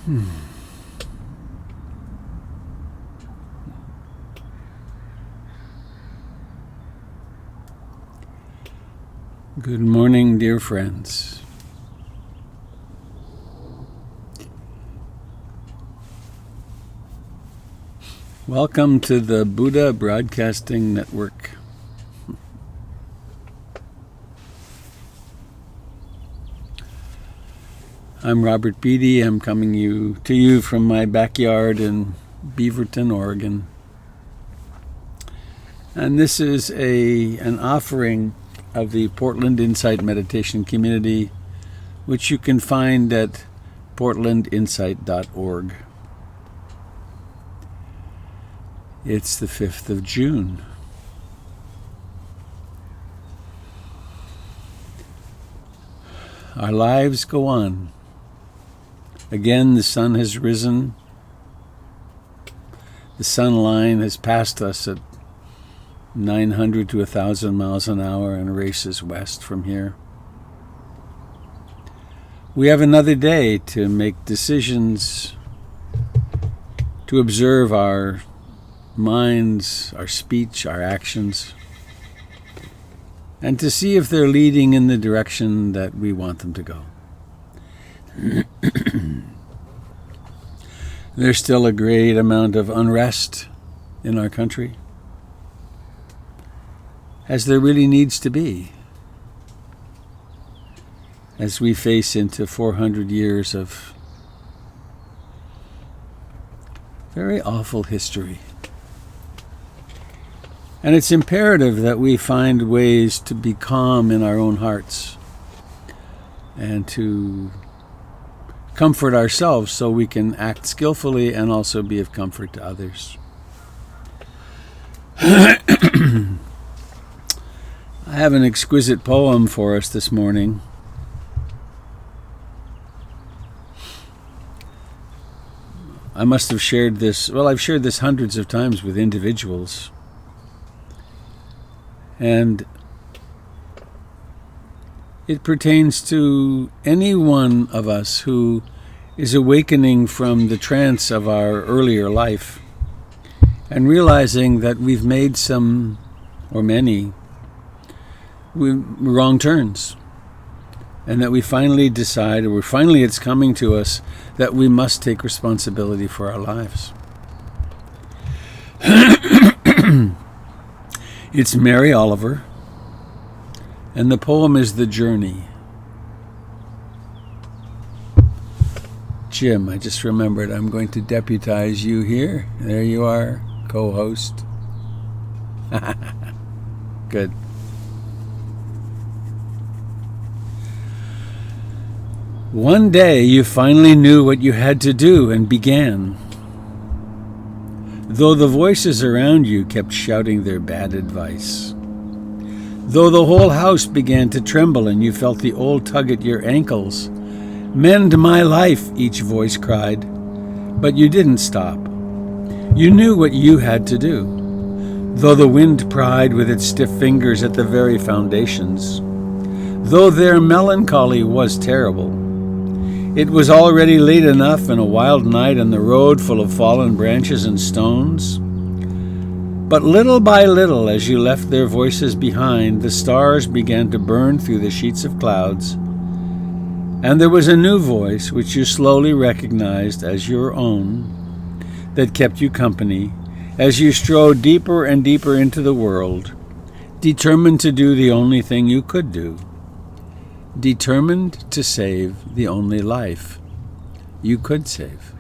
Good morning, dear friends. Welcome to the Buddha Broadcasting Network. I'm Robert Beatty. I'm coming to you from my backyard in Beaverton, Oregon. And this is an offering of the Portland Insight Meditation Community, which you can find at portlandinsight.org. It's the 5th of June. Our lives go on. Again, the sun has risen. The sun line has passed us at 900 to 1,000 miles an hour and races west from here. We have another day to make decisions, to observe our minds, our speech, our actions, and to see if they're leading in the direction that we want them to go. There's still a great amount of unrest in our country, as there really needs to be, as we face into 400 years of very awful history. And it's imperative that we find ways to be calm in our own hearts and to comfort ourselves so we can act skillfully and also be of comfort to others. I have an exquisite poem for us this morning. I must have shared this, I've shared this hundreds of times with individuals. And it pertains to any one of us who is awakening from the trance of our earlier life and realizing that we've made some, or many, wrong turns. And that we finally decide, or finally it's coming to us, that we must take responsibility for our lives. It's Mary Oliver, and the poem is The Journey. Jim, I just remembered I'm going to deputize you here. There you are, co-host. Good. One day you finally knew what you had to do and began. Though the voices around you kept shouting their bad advice. Though the whole house began to tremble and you felt the old tug at your ankles. Mend my life, each voice cried. But you didn't stop. You knew what you had to do. Though the wind pried with its stiff fingers at the very foundations. Though their melancholy was terrible. It was already late enough and a wild night on the road full of fallen branches and stones. But little by little, as you left their voices behind, the stars began to burn through the sheets of clouds. And there was a new voice, which you slowly recognized as your own, that kept you company as you strode deeper and deeper into the world, determined to do the only thing you could do. Determined to save the only life you could save.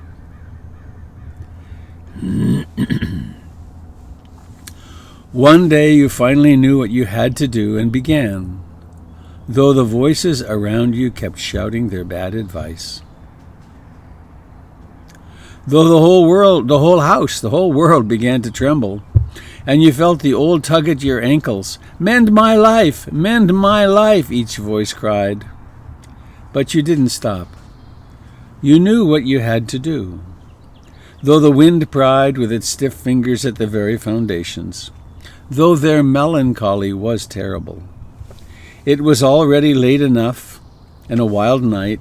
One day you finally knew what you had to do and began, though the voices around you kept shouting their bad advice. Though the whole world began to tremble, and you felt the old tug at your ankles. Mend my life, each voice cried. But you didn't stop. You knew what you had to do, though the wind pried with its stiff fingers at the very foundations, though their melancholy was terrible. It was already late enough, and a wild night,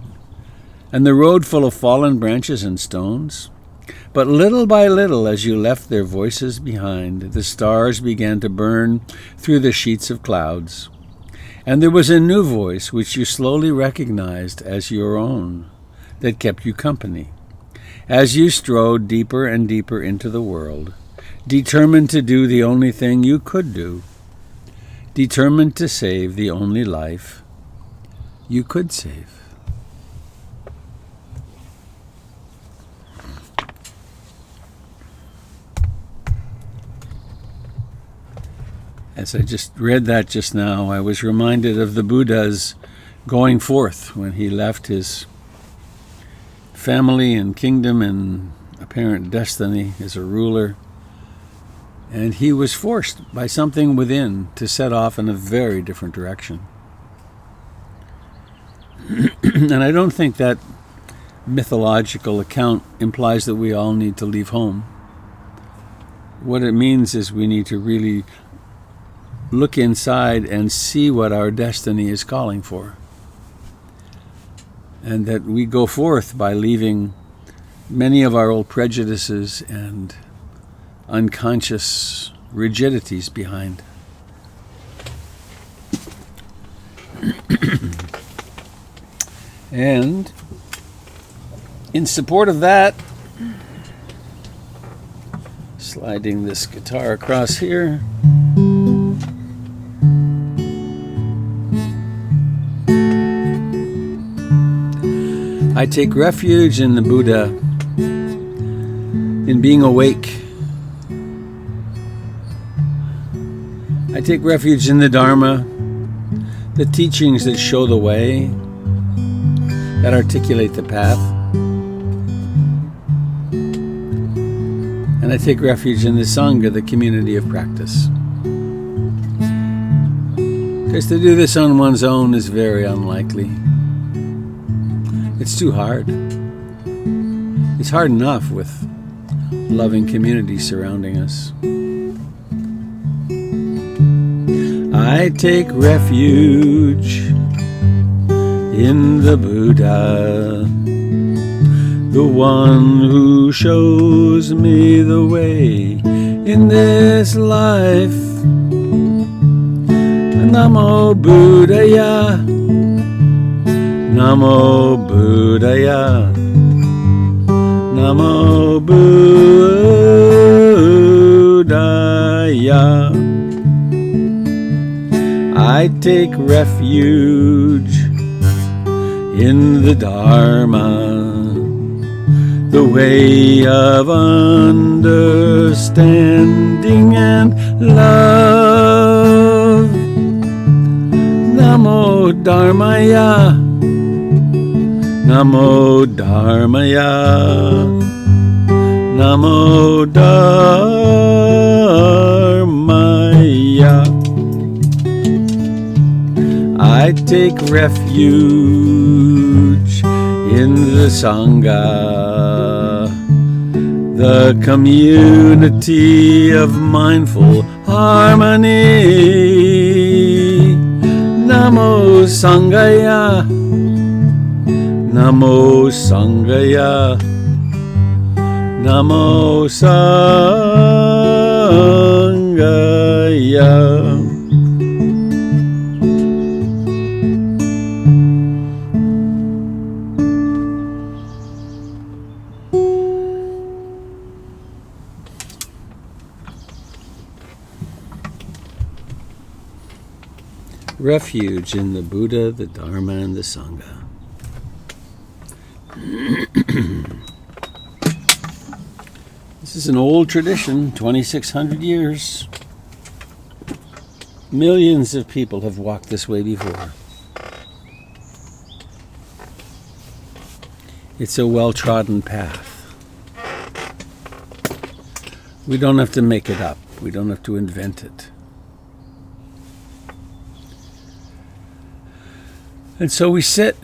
and the road full of fallen branches and stones. But little by little, as you left their voices behind, the stars began to burn through the sheets of clouds, and there was a new voice which you slowly recognized as your own, that kept you company, as you strode deeper and deeper into the world, determined to do the only thing you could do, determined to save the only life you could save. As I just read that just now, I was reminded of the Buddha's going forth when he left his family and kingdom and apparent destiny as a ruler. And he was forced by something within to set off in a very different direction. And I don't think that mythological account implies that we all need to leave home. What it means is we need to really look inside and see what our destiny is calling for. And that we go forth by leaving many of our old prejudices and unconscious rigidities behind. And in support of that, sliding this guitar across here, I take refuge in the Buddha, in being awake. I take refuge in the Dharma, the teachings that show the way, that articulate the path. And I take refuge in the Sangha, the community of practice. Because to do this on one's own is very unlikely. It's too hard. It's hard enough with loving community surrounding us. I take refuge in the Buddha, the one who shows me the way in this life. Namo Buddhaya, Namo Buddhaya, Namo Buddhaya. I take refuge in the Dharma, the way of understanding and love. Namo Dharmaya, Namo Dharmaya, Namo Dharmaya. I take refuge in the Sangha, the community of mindful harmony. Namo Sanghaya, Namo Sanghaya, Namo Sanghaya. Refuge in the Buddha, the Dharma, and the Sangha. This is an old tradition, 2,600 years. Millions of people have walked this way before. It's a well-trodden path. We don't have to make it up. We don't have to invent it. And so we sit.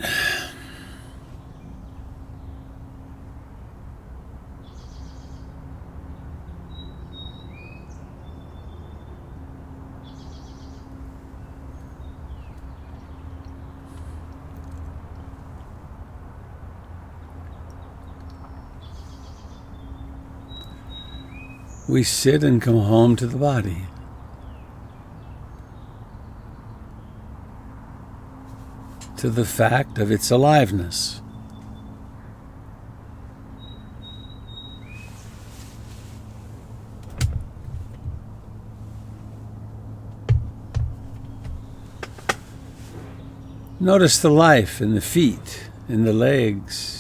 we sit and come home to the body. To the fact of its aliveness. Notice the life in the feet, in the legs.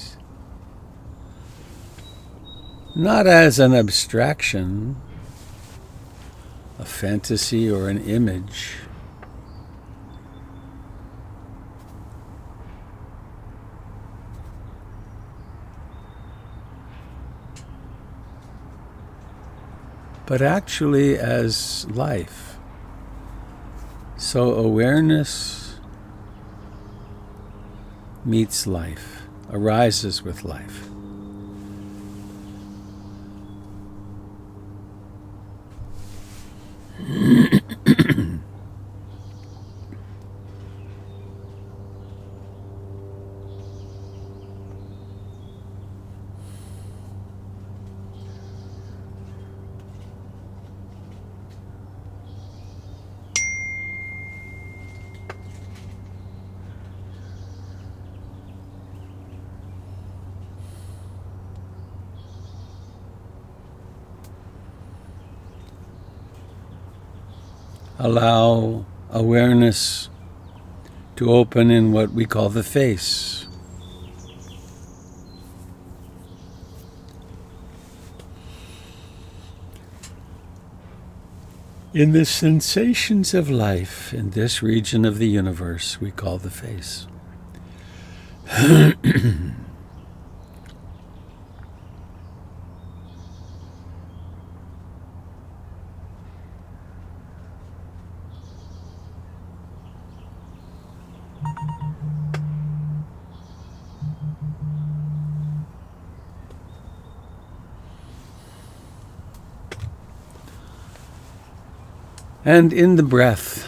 Not as an abstraction, a fantasy or an image. But actually as life. So awareness meets life, arises with life. Allow awareness to open in what we call the face. In the sensations of life in this region of the universe we call the face. And in the breath,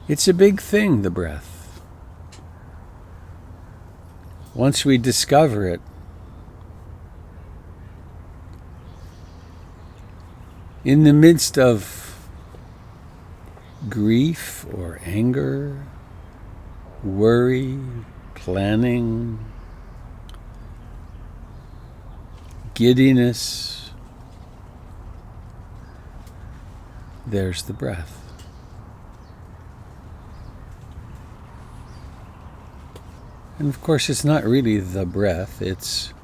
it's a big thing, the breath. Once we discover it, in the midst of grief or anger, worry, planning, giddiness, there's the breath. And of course, it's not really the breath, it's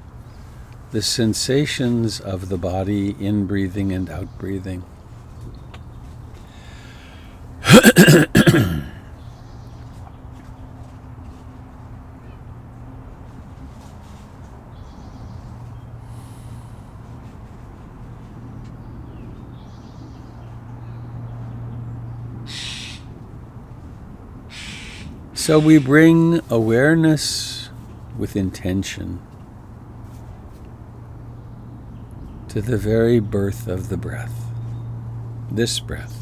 the sensations of the body in breathing and out breathing. So we bring awareness with intention to the very birth of the breath, this breath.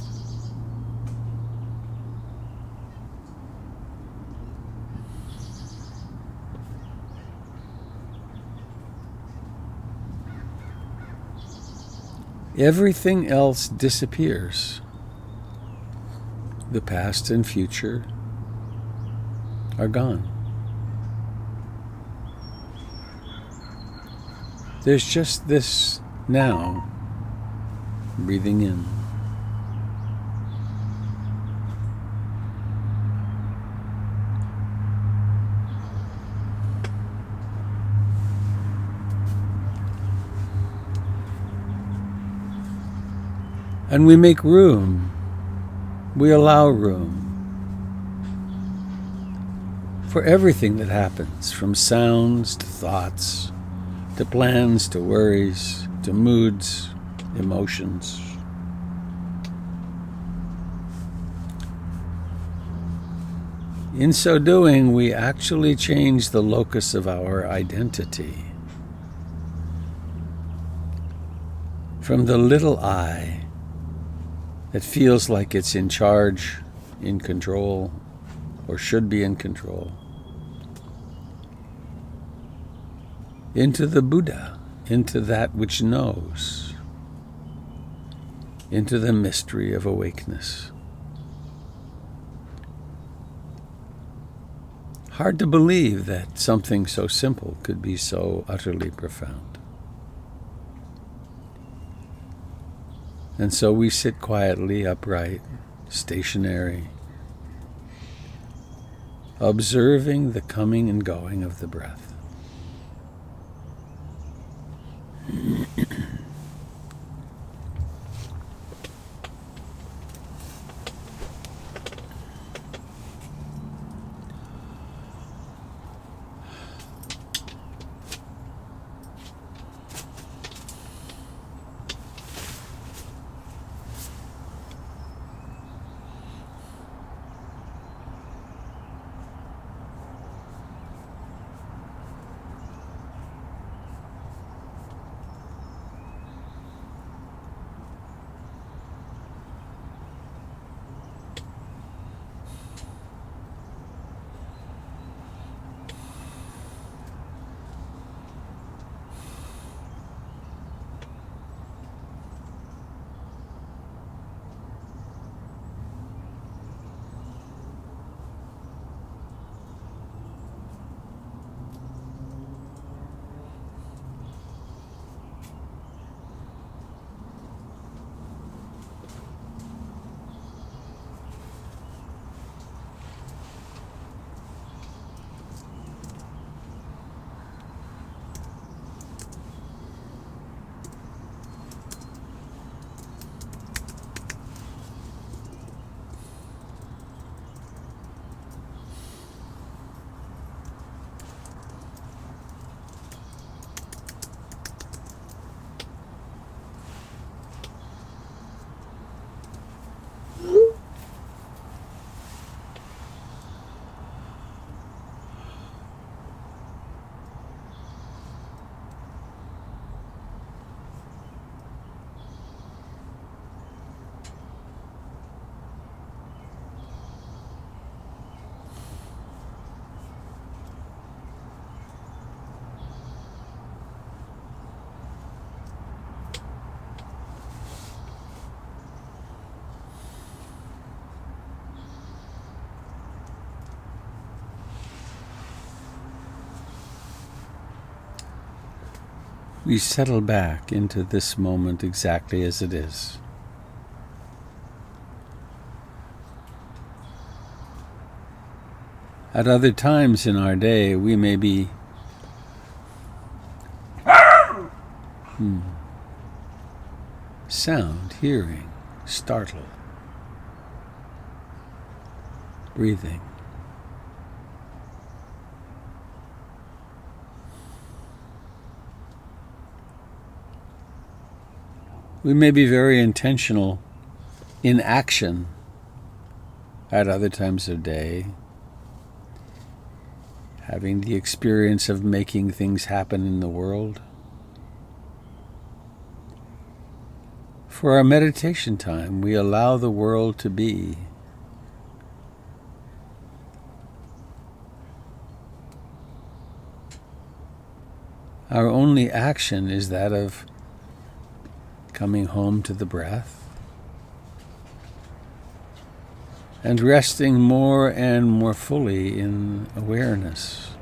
Everything else disappears. The past and future are gone. There's just this now, breathing in. And we make room, we allow room for everything that happens, from sounds to thoughts, to plans, to worries, to moods, emotions. In so doing, we actually change the locus of our identity. From the little I that feels like it's in charge, in control, or should be in control. Into the Buddha, into that which knows, into the mystery of awakeness. Hard to believe that something so simple could be so utterly profound. And so we sit quietly, upright, stationary, observing the coming and going of the breath. We settle back into this moment exactly as it is. At other times in our day, we may be sound, hearing, startled, breathing. We may be very intentional in action at other times of day, having the experience of making things happen in the world. For our meditation time, we allow the world to be. Our only action is that of coming home to the breath and resting more and more fully in awareness.